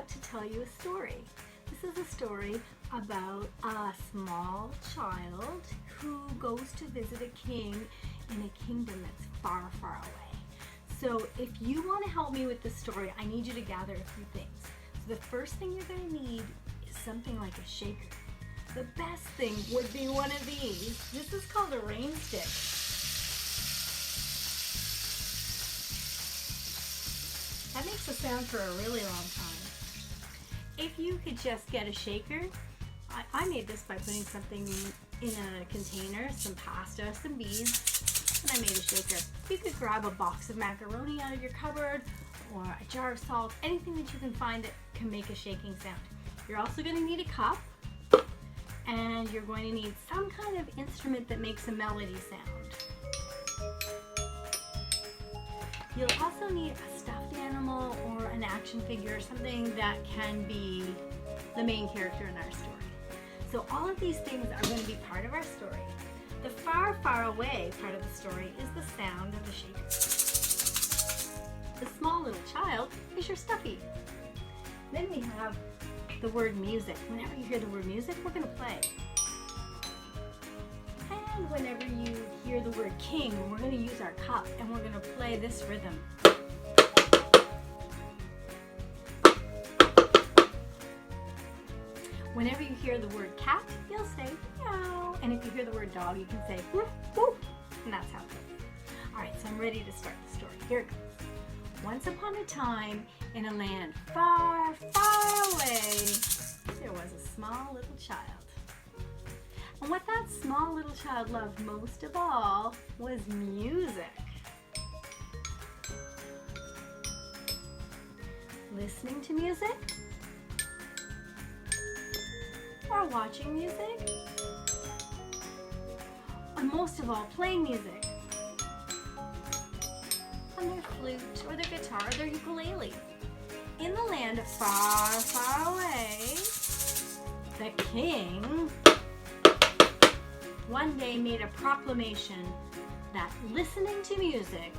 to tell you a story. This is a story about a small child who goes to visit a king in a kingdom that's far, far away. So if you want to help me with the story, I need you to gather a few things. So the first thing you're going to need is something like a shaker. The best thing would be one of these. This is called a rain stick. That makes a sound for a really long time. If you could just get a shaker, I made this by putting something in a container, some pasta, some beads, and I made a shaker. You could grab a box of macaroni out of your cupboard or a jar of salt, anything that you can find that can make a shaking sound. You're also going to need a cup, and you're going to need some kind of instrument that makes a melody sound. You'll also need a stuffed animal or an action figure, something that can be the main character in our story. So all of these things are going to be part of our story. The far, far away part of the story is the sound of the shaker. The small little child is your stuffy. Then we have the word music. Whenever you hear the word music, we're going to play. And whenever you hear the word king, we're going to use our cup and we're going to play this rhythm. Whenever you hear the word cat, you'll say meow. And if you hear the word dog, you can say woof, woof. And that's how it goes. All right, so I'm ready to start the story. Here it goes. Once upon a time, in a land far, far away, there was a small little child. And what that small little child loved most of all was music. Listening to music, or watching music, and most of all, playing music on their flute or their guitar or their ukulele. In the land far, far away, the king one day made a proclamation that listening to music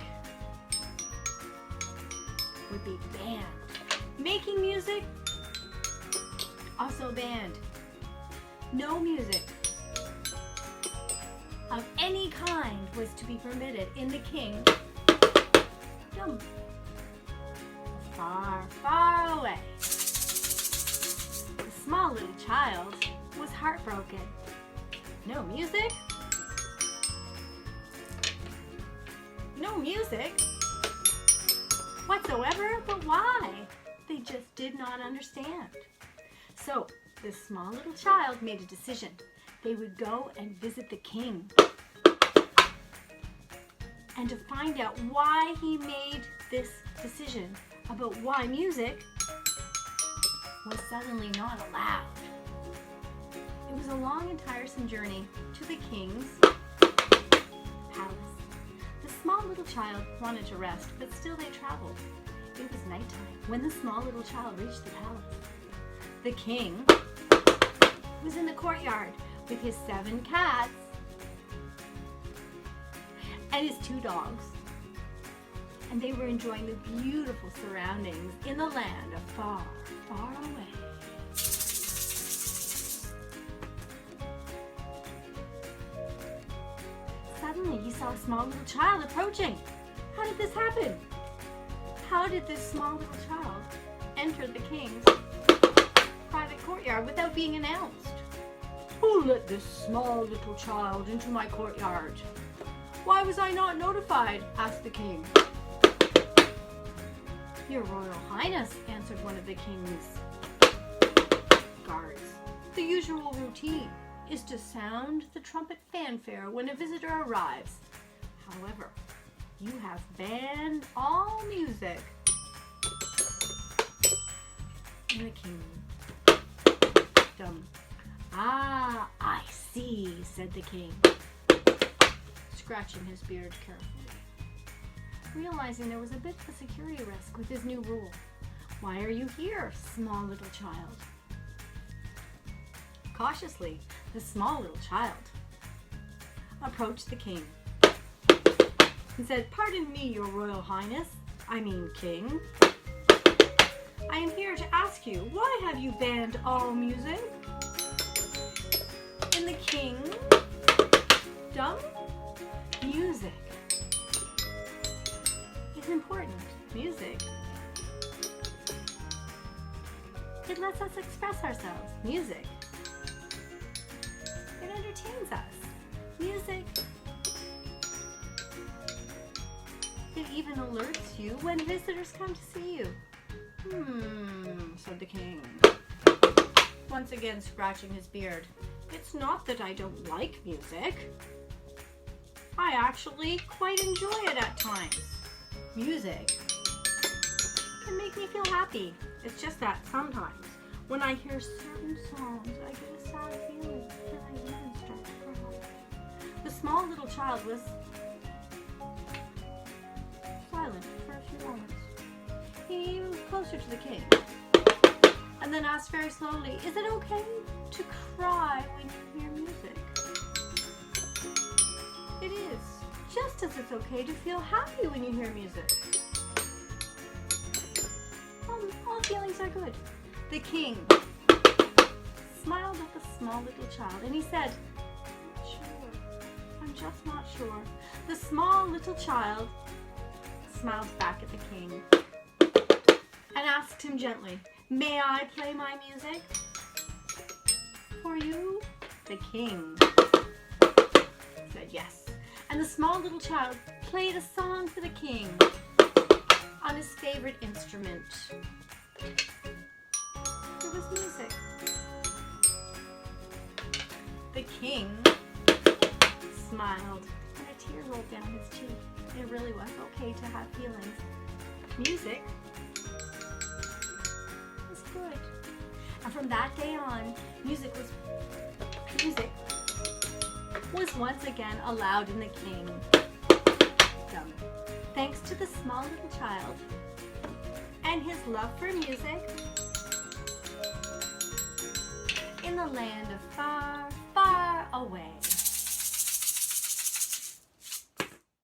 would be banned. Making music, also banned. No music of any kind was to be permitted in the kingdom. Far, far away. The small little child was heartbroken. No music? No music whatsoever, but why? They just did not understand. So this small little child made a decision. They would go and visit the king and to find out why he made this decision about why music was suddenly not allowed. It was a long and tiresome journey to the king's palace. The small little child wanted to rest, but still they traveled. It was nighttime when the small little child reached the palace. The king was in the courtyard with his 7 cats and his 2 dogs. And they were enjoying the beautiful surroundings in the land of far, far away. Suddenly he saw a small little child approaching. How did this happen? How did this small little child enter the king's private courtyard without being announced? Who let this small little child into my courtyard? Why was I not notified? Asked the king. Your Royal Highness, answered one of the king's guards. The usual routine is to sound the trumpet fanfare when a visitor arrives. However, you have banned all music in the kingdom. Ah, I see, said the king, scratching his beard carefully, realizing there was a bit of a security risk with his new rule. Why are you here, small little child? Cautiously, the small little child approached the king and said, "Pardon me, your Royal Highness, I mean King. I am here to ask you, why have you banned all music? And the king, dumb, music is important. Music. It lets us express ourselves. Music. It entertains us. Music. It even alerts you when visitors come to see you. Said the king, once again scratching his beard. It's not that I don't like music. I actually quite enjoy it at times. Music can make me feel happy. It's just that sometimes when I hear certain songs, I get a sad feeling and I even start to cry. The small little child was silent for a few moments. He moved closer to the king and then asked very slowly, is it okay to cry when you hear music? It is, just as it's okay to feel happy when you hear music. All feelings are good. The king smiled at the small little child and he said, I'm just not sure. The small little child smiled back at the king and asked him gently, may I play my music for you? The king said yes. And the small little child played a song for the king on his favorite instrument. There was music. The king smiled and a tear rolled down his cheek. It really was okay to have feelings. Music was good. And from that day on, music was once again allowed in the kingdom. Thanks to the small little child and his love for music in the land of far,